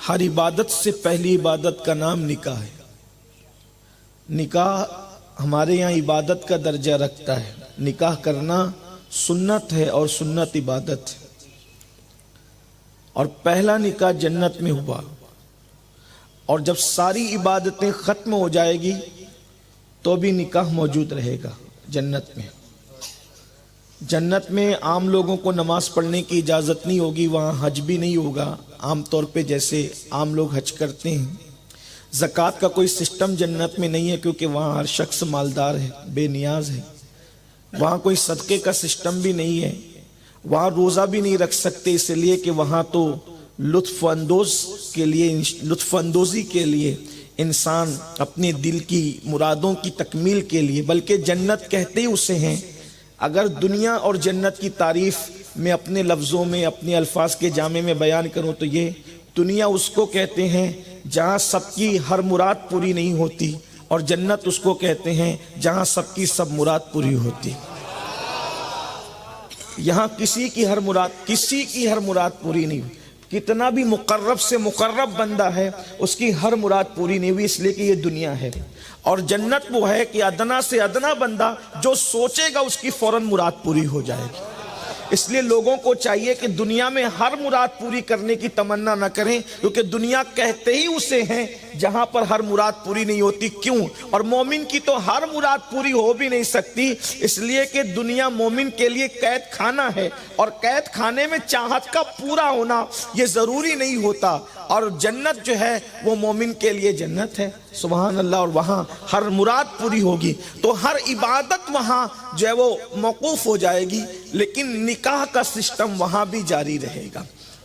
ہر عبادت سے پہلی عبادت کا نام نکاح ہے۔ نکاح ہمارے یہاں عبادت کا درجہ رکھتا ہے۔ نکاح کرنا سنت ہے اور سنت عبادت ہے، اور پہلا نکاح جنت میں ہوا، اور جب ساری عبادتیں ختم ہو جائے گی تو بھی نکاح موجود رہے گا جنت میں۔ جنت میں عام لوگوں کو نماز پڑھنے کی اجازت نہیں ہوگی، وہاں حج بھی نہیں ہوگا عام طور پہ جیسے عام لوگ حج کرتے ہیں۔ زکوٰۃ کا کوئی سسٹم جنت میں نہیں ہے کیونکہ وہاں ہر شخص مالدار ہے، بے نیاز ہے۔ وہاں کوئی صدقے کا سسٹم بھی نہیں ہے، وہاں روزہ بھی نہیں رکھ سکتے، اس لیے کہ وہاں تو لطف اندوزی کے لیے انسان اپنے دل کی مرادوں کی تکمیل کے لیے، بلکہ جنت کہتے ہی اسے ہیں۔ اگر دنیا اور جنت کی تعریف میں اپنے لفظوں میں اپنے الفاظ کے جامع میں بیان کروں تو یہ دنیا اس کو کہتے ہیں جہاں سب کی ہر مراد پوری نہیں ہوتی، اور جنت اس کو کہتے ہیں جہاں سب کی سب مراد پوری ہوتی۔ یہاں کسی کی ہر مراد پوری نہیں ہوئی، کتنا بھی مقرب سے مقرب بندہ ہے اس کی ہر مراد پوری نہیں ہوئی، اس لیے کہ یہ دنیا ہے۔ اور جنت وہ ہے کہ ادنا سے ادنا بندہ جو سوچے گا اس کی فوراً مراد پوری ہو جائے گی۔ اس لیے لوگوں کو چاہیے کہ دنیا میں ہر مراد پوری کرنے کی تمنا نہ کریں، کیونکہ دنیا کہتے ہی اسے ہیں جہاں پر ہر مراد پوری نہیں ہوتی۔ کیوں؟ اور مومن کی تو ہر مراد پوری ہو بھی نہیں سکتی، اس لیے کہ دنیا مومن کے لیے قید خانہ ہے، اور قید خانے میں چاہت کا پورا ہونا یہ ضروری نہیں ہوتا، اور جنت جو ہے وہ مومن کے لیے جنت ہے، سبحان اللہ، اور وہاں ہر مراد پوری ہوگی، تو ہر عبادت وہاں جو ہے وہ موقوف ہو جائے گی، لیکن نکاح کا سسٹم وہاں بھی جاری رہے گا۔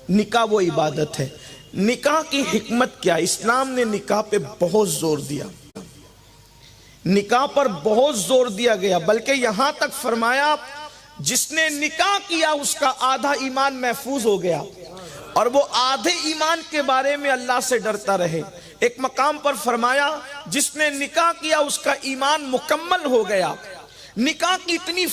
نکاح وہ عبادت ہے۔ نکاح کی حکمت کیا؟ اسلام نے نکاح پہ بہت زور دیا، نکاح پر بہت زور دیا گیا، بلکہ یہاں تک فرمایا جس نے نکاح کیا اس کا آدھا ایمان محفوظ ہو گیا، اور وہ آدھے ایمان کے بارے میں اللہ سے ڈرتا رہے۔ ایک مقام پر فرمایا جس نے نکاح کیا اس کا ایمان مکمل ہو گیا۔ نکاح کی اتنی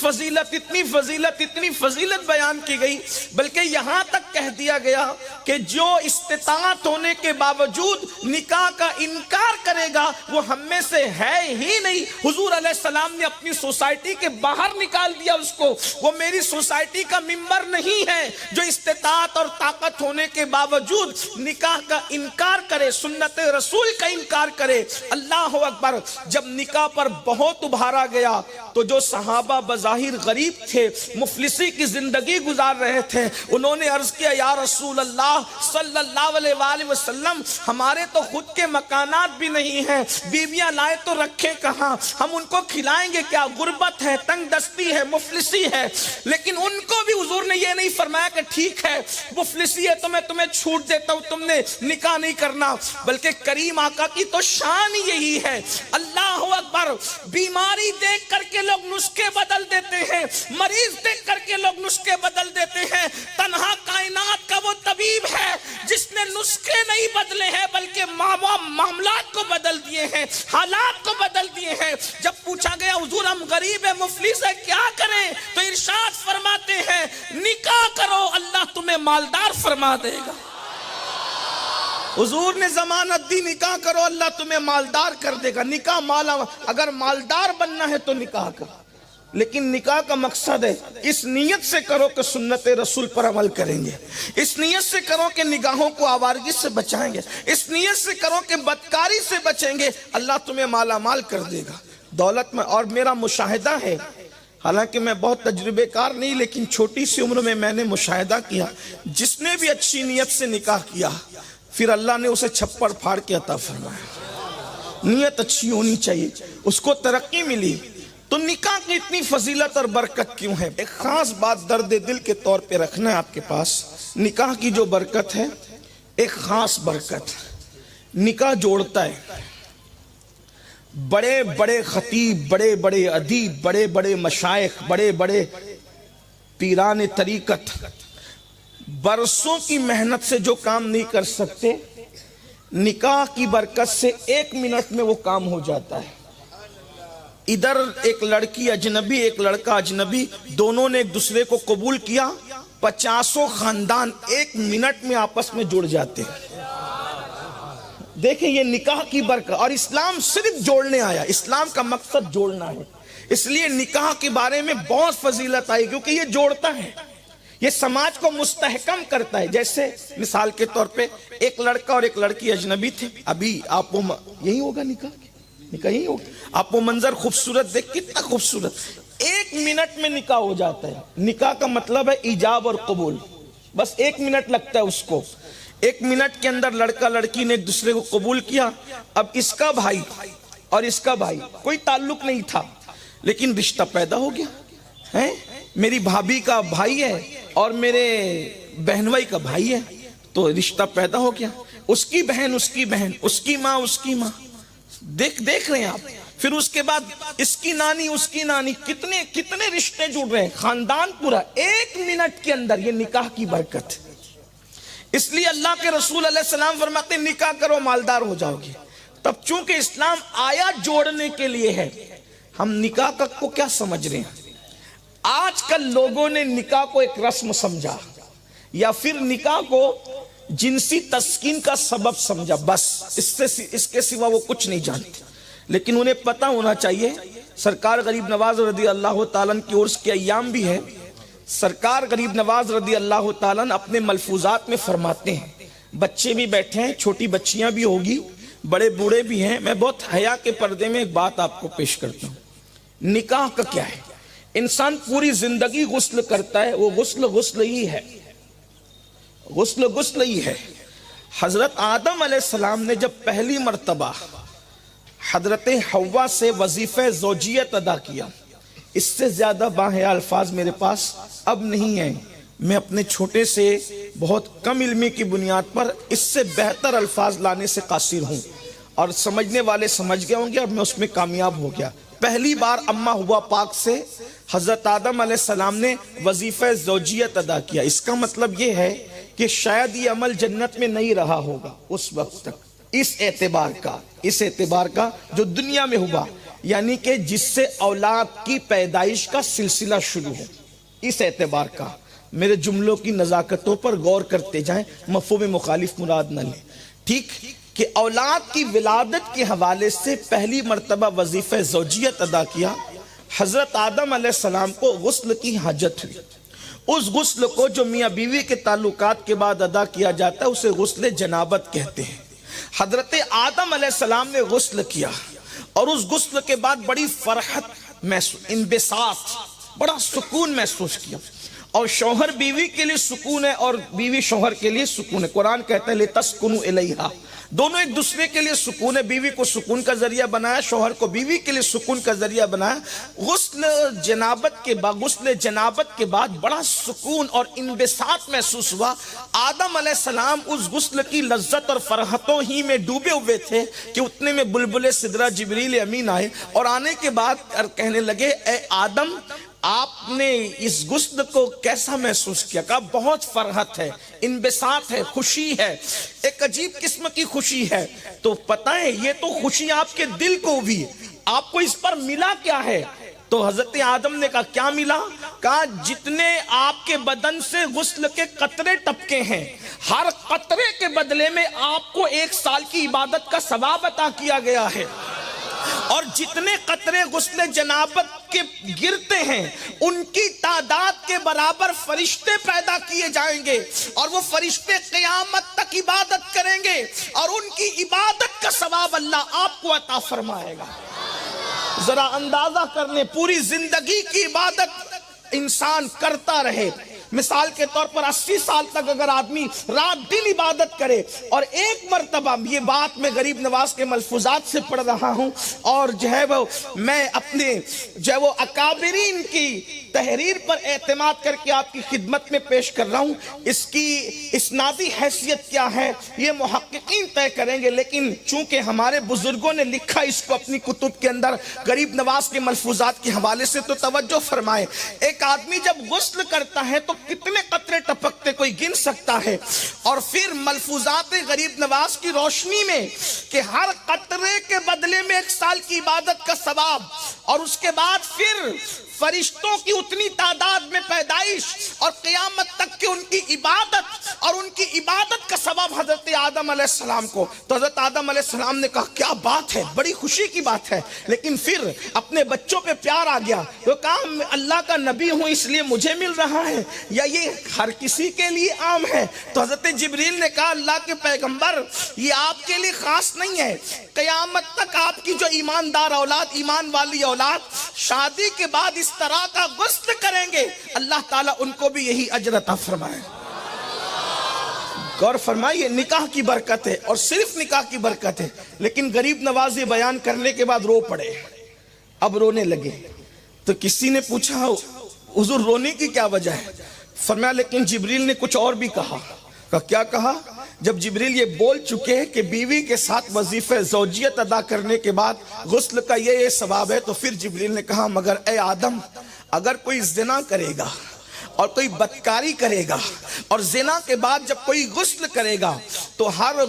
فضیلت بیان کی گئی، بلکہ یہاں تک کہہ دیا گیا کہ جو استطاعت ہونے کے باوجود نکاح کا انکار کرے گا وہ ہم میں سے ہے ہی نہیں۔ حضور علیہ السلام نے اپنی سوسائٹی کے باہر نکال دیا اس کو، وہ میری سوسائٹی کا ممبر نہیں ہے جو استطاعت اور طاقت ہونے کے باوجود نکاح کا انکار کرے، سنت رسول کا انکار کرے۔ اللہ اکبر۔ جب نکاح پر بہت ابھارا گیا تو جو صحابہ بظاہر غریب تھے، مفلسی کی زندگی گزار رہے تھے، انہوں نے عرض کیا یا رسول اللہ صلی اللہ علیہ وآلہ وسلم، ہمارے تو خود کے مکانات بھی نہیں ہیں، بیویاں لائے تو رکھے کہاں، ہم ان کو کھلائیں گے کیا؟ غربت ہے، تنگ دستی ہے، مفلسی ہے۔ لیکن ان کو بھی حضور نے یہ نہیں فرمایا کہ ٹھیک ہے مفلسی ہے تو میں تمہیں چھوٹ دیتا ہوں، تم نے نکاح نہیں کرنا، بلکہ کریم آقا کی تو شان یہی ہے۔ اللہ اکبر۔ بیماری دیکھ کر کے لوگ نسخے بدل دیتے ہیں، مریض دیکھ کر کے لوگ نسخے بدل دیتے ہیں، تنہا کائنات کا وہ طبیب ہے جس نے نسخے نہیں بدلے ہیں بلکہ معاملات کو بدل دیے ہیں، حالات کو بدل دیے ہیں۔ جب پوچھا گیا حضور ہم غریب ہیں، مفلس ہیں، کیا کریں؟ تو ارشاد فرماتے ہیں نکاح کرو، اللہ تمہیں مالدار فرما دے گا۔ حضور نے ضمانت دی نکاح کرو اللہ تمہیں مالدار کر دے گا۔ نکاح مالا، اگر مالدار بننا ہے تو نکاح کرو، لیکن نکاح کا مقصد ہے اس نیت سے کرو کہ سنت رسول پر عمل کریں گے، اس نیت سے کرو کہ نگاہوں کو آوارگی سے بچائیں گے، اس نیت سے کرو کہ بدکاری سے بچیں گے، اللہ تمہیں مالا مال کر دے گا، دولت میں۔ اور میرا مشاہدہ ہے، حالانکہ میں بہت تجربے کار نہیں، لیکن چھوٹی سی عمر میں نے مشاہدہ کیا، جس نے بھی اچھی نیت سے نکاح کیا پھر اللہ نے اسے چھپڑ پھاڑ کے عطا فرمایا۔ نیت اچھی ہونی چاہیے، اس کو ترقی ملی۔ تو نکاح کی اتنی فضیلت اور برکت کیوں ہے؟ ایک خاص بات درد دل کے طور پہ رکھنا ہے آپ کے پاس۔ نکاح کی جو برکت ہے ایک خاص برکت، نکاح جوڑتا ہے۔ بڑے بڑے خطیب، بڑے بڑے ادیب، بڑے بڑے مشائخ، بڑے بڑے پیران طریقت برسوں کی محنت سے جو کام نہیں کر سکتے، نکاح کی برکت سے 1 منٹ میں وہ کام ہو جاتا ہے۔ ادھر ایک لڑکی اجنبی، ایک لڑکا اجنبی، دونوں نے ایک دوسرے کو قبول کیا، 50 خاندان 1 منٹ میں آپس میں جڑ جاتے ہیں۔ دیکھیں یہ نکاح کی برکت، اور اسلام صرف جوڑنے آیا، اسلام کا مقصد جوڑنا ہے، اس لیے نکاح کے بارے میں بہت فضیلت آئی، کیونکہ یہ جوڑتا ہے، یہ سماج کو مستحکم کرتا ہے۔ جیسے مثال کے طور پہ ایک لڑکا اور ایک لڑکی اجنبی تھے، ابھی آپ وہ یہی ہوگا نکاح یہی ہوگا، آپ وہ منظر خوبصورت دیکھ، کتنا خوبصورت، 1 منٹ میں نکاح ہو جاتا ہے۔ نکاح کا مطلب ہے ایجاب اور قبول، بس 1 منٹ لگتا ہے اس کو، 1 منٹ کے اندر لڑکا لڑکی نے ایک دوسرے کو قبول کیا۔ اب اس کا بھائی اور اس کا بھائی، کوئی تعلق نہیں تھا لیکن رشتہ پیدا ہو گیا ہے، میری بھابھی کا بھائی ہے اور میرے بہن بھائی کا بھائی ہے، تو رشتہ پیدا ہو گیا، اس کی بہن اس کی بہن، اس کی ماں اس کی ماں، دیکھ رہے ہیں آپ، پھر اس کے بعد اس کی نانی اس کی نانی، کتنے رشتے جڑ رہے ہیں، خاندان پورا 1 منٹ کے اندر۔ یہ نکاح کی برکت، اس لیے اللہ کے رسول علیہ السلام فرماتے ہیں نکاح کرو مالدار ہو جاؤ گے۔ تب چونکہ اسلام آیا جوڑنے کے لیے ہے، ہم نکاح کو کیا سمجھ رہے ہیں؟ آج کل لوگوں نے نکاح کو ایک رسم سمجھا، یا پھر نکاح کو جنسی تسکین کا سبب سمجھا، بس اس کے سوا وہ کچھ نہیں جانتے۔ لیکن انہیں پتہ ہونا چاہیے، سرکار غریب نواز رضی اللہ تعالیٰ کی عرس کے ایام بھی ہے، سرکار غریب نواز رضی اللہ تعالیٰ اپنے ملفوظات میں فرماتے ہیں، بچے بھی بیٹھے ہیں، چھوٹی بچیاں بھی ہوگی، بڑے بوڑھے بھی ہیں، میں بہت حیا کے پردے میں ایک بات آپ کو پیش کرتا ہوں۔ نکاح کا کیا ہے؟ انسان پوری زندگی غسل کرتا ہے، وہ غسل ہی ہے، غسل ہی ہے۔ حضرت آدم علیہ السلام نے جب پہلی مرتبہ حضرت حوا سے وظیفہ زوجیت ادا کیا، اس سے زیادہ باحیا الفاظ میرے پاس اب نہیں ہیں، میں اپنے چھوٹے سے بہت کم علمی کی بنیاد پر اس سے بہتر الفاظ لانے سے قاصر ہوں، اور سمجھنے والے سمجھ گئے ہوں گے اور میں اس میں کامیاب ہو گیا۔ پہلی بار اما ہوا پاک سے حضرت آدم علیہ السلام نے وظیفہ زوجیت ادا کیا، اس کا مطلب یہ ہے کہ شاید یہ عمل جنت میں نہیں رہا ہوگا اس وقت تک، اس اعتبار کا جو دنیا میں ہوا، یعنی کہ جس سے اولاد کی پیدائش کا سلسلہ شروع ہو، اس اعتبار کا۔ میرے جملوں کی نزاکتوں پر غور کرتے جائیں، مفہوم مخالف مراد نہ لیں، ٹھیک؟ کہ اولاد کی ولادت کے حوالے سے پہلی مرتبہ وظیفہ زوجیت ادا کیا، حضرت آدم علیہ السلام کو غسل کی حاجت ہوئی۔ اس غسل کو جو میاں بیوی کے تعلقات کے بعد ادا کیا جاتا ہے اسے غسل جنابت کہتے ہیں۔ حضرت آدم علیہ السلام نے غسل کیا، اور اس غسل کے بعد بڑی فرحت محسوس، انبساط، بڑا سکون محسوس کیا، اور شوہر بیوی کے لیے سکون ہے اور بیوی شوہر کے لیے سکون ہے۔ قرآن کہتا ہے لِتَسْكُنُوا إِلَيْهَا، دونوں ایک دوسرے کے لیے سکون ہے، بیوی کو سکون کا ذریعہ بنایا، شوہر کو بیوی کے لیے سکون کا ذریعہ بنایا۔ غسل جنابت کے بعد بڑا سکون اور انبساط محسوس ہوا۔ آدم علیہ السلام اس غسل کی لذت اور فرحتوں ہی میں ڈوبے ہوئے تھے کہ اتنے میں بلبل سدرہ جبریل امین آئے، اور آنے کے بعد کہنے لگے اے آدم، آپ نے اس غسل کو کیسا محسوس کیا؟ کہا بہت فرحت ہے، انبساط ہے، خوشی ہے، ایک عجیب قسم کی خوشی ہے۔ تو پتہ ہے یہ تو خوشی آپ کے دل کو ہوئی، آپ کو اس پر ملا کیا ہے؟ تو حضرت آدم نے کہا کیا ملا؟ کہا جتنے آپ کے بدن سے غسل کے قطرے ٹپکے ہیں، ہر قطرے کے بدلے میں آپ کو 1 سال کی عبادت کا ثواب عطا کیا گیا ہے، اور جتنے قطرے غسل جنابت کے گرتے ہیں ان کی تعداد کے برابر فرشتے پیدا کیے جائیں گے، اور وہ فرشتے قیامت تک عبادت کریں گے، اور ان کی عبادت کا ثواب اللہ آپ کو عطا فرمائے گا۔ ذرا اندازہ کرنے، پوری زندگی کی عبادت انسان کرتا رہے، مثال کے طور پر 80 سال تک اگر آدمی رات دن عبادت کرے، اور ایک مرتبہ، یہ بات میں غریب نواز کے ملفوظات سے پڑھ رہا ہوں، اور وہ میں اپنے وہ اکابرین کی تحریر پر اعتماد کر کے آپ کی خدمت میں پیش کر رہا ہوں، اس کی اسنادی حیثیت کیا ہے یہ محققین طے کریں گے، لیکن چونکہ ہمارے بزرگوں نے لکھا اس کو اپنی کتب کے اندر غریب نواز کے ملفوظات کے حوالے سے، تو توجہ فرمائیں۔ ایک آدمی جب غسل کرتا ہے تو کتنے قطرے ٹپکتے کوئی گن سکتا ہے، اور پھر ملفوظات غریب نواز کی روشنی میں کہ ہر قطرے کے بدلے میں 1 سال کی عبادت کا ثواب، اور اس کے بعد پھر فرشتوں کی اتنی تعداد میں پیدائش اور قیامت تک کہ ان کی عبادت اور ان کی عبادت کا سبب حضرت آدم علیہ السلام کو. تو حضرت آدم علیہ السلام نے کہا کیا بات ہے، بڑی خوشی کی بات ہے. لیکن پھر اپنے بچوں پہ پیار آ گیا تو کہا میں اللہ کا نبی ہوں اس لیے مجھے مل رہا ہے یا یہ ہر کسی کے لیے عام ہے؟ تو حضرت جبریل نے کہا اللہ کے پیغمبر یہ آپ کے لیے خاص نہیں ہے، قیامت تک آپ کی جو ایماندار اولاد، ایمان والی اولاد شادی کے بعد اس طرح کا غسل کریں گے اللہ تعالیٰ ان کو بھی یہی اجر عطا فرمائے. غور فرمائیے، نکاح کی برکت ہے اور صرف نکاح کی برکت ہے. لیکن غریب نوازی بیان کرنے کے بعد رو پڑے، اب رونے لگے. تو کسی نے پوچھا حضور رونے کی کیا وجہ ہے؟ فرمایا لیکن جبریل نے کچھ اور بھی کہا. کیا کہا؟ جب جبریل یہ بول چکے کہ بیوی کے ساتھ وظیفہ زوجیت ادا کرنے کے بعد غسل کا یہ ثواب ہے، تو پھر جبریل نے کہا مگر اے آدم اگر کوئی زنا کرے گا اور کوئی بدکاری کرے گا اور زنا کے بعد جب کوئی غسل کرے گا تو ہر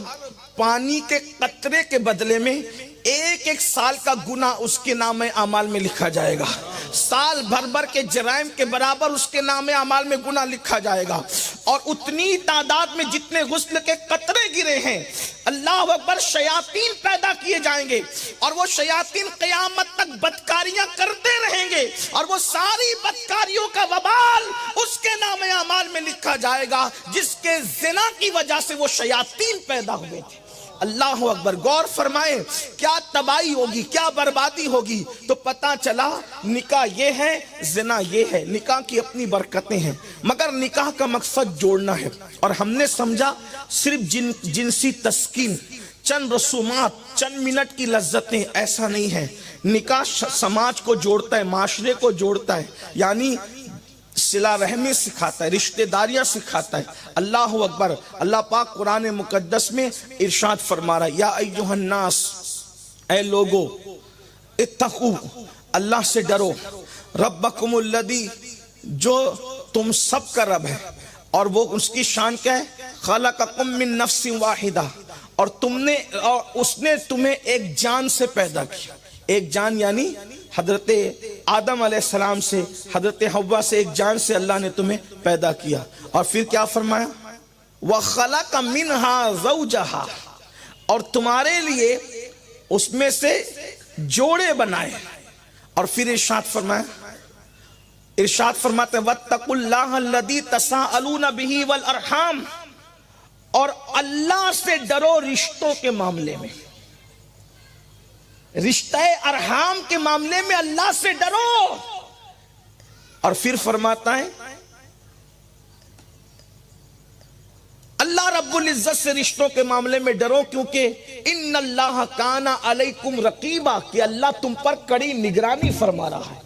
پانی کے قطرے کے بدلے میں ایک سال کا گناہ اس کے نام اعمال میں لکھا جائے گا. سال بھر کے جرائم کے برابر اس کے نام اعمال میں گناہ لکھا جائے گا. اور اتنی تعداد میں جتنے غسل کے قطرے گرے ہیں اللہ اکبر شیاطین پیدا کیے جائیں گے اور وہ شیاطین قیامت تک بدکاریاں کرتے رہیں گے اور وہ ساری بدکاریوں کا وبال اس کے نام اعمال میں لکھا جائے گا جس کے زنا کی وجہ سے وہ شیاطین پیدا ہوئے تھے. اللہ اکبر. غور فرمائیں کیا تباہی ہوگی، کیا بربادی ہوگی. تو پتہ چلا نکاح یہ ہے، زنا یہ ہے. نکاح کی اپنی برکتیں ہیں مگر نکاح کا مقصد جوڑنا ہے. اور ہم نے سمجھا صرف جنسی تسکین، چند رسومات، چند منٹ کی لذتیں، ایسا نہیں ہے. نکاح سماج کو جوڑتا ہے، معاشرے کو جوڑتا ہے، یعنی صلہ رحمی سکھاتا ہے، رشتہ داریاں سکھاتا ہے. اللہ اکبر. اللہ پاک قرآن مقدس میں ارشاد فرما رہا ہے یا ایھا الناس، اے لوگو، اتقوا، اللہ سے ڈرو، ربکم الذی، جو تم سب کا رب ہے. اور وہ اس کی شان کیا ہے؟ خلقکم من نفس واحدہ، اور اس نے تمہیں ایک جان سے پیدا کیا. ایک جان یعنی حضرت آدم علیہ السلام سے، حضرت حوا سے، ایک جان سے اللہ نے تمہیں پیدا کیا. اور پھر کیا فرمایا؟ وَخَلَقَ مِنْهَا زَوْجَهَا، اور تمہارے لیے اس میں سے جوڑے بنائے. اور پھر ارشاد فرماتے وَاتَّقُوا اللَّهَ الَّذِي تَسَاءَلُونَ بِهِ وَالْأَرْحَامَ، اور اللہ سے ڈرو رشتوں کے معاملے میں، رشتہ ارحام کے معاملے میں اللہ سے ڈرو. اور پھر فرماتا ہے اللہ رب العزت سے رشتوں کے معاملے میں ڈرو کیونکہ ان اللہ کان علیکم رقیبا، کہ اللہ تم پر کڑی نگرانی فرما رہا ہے.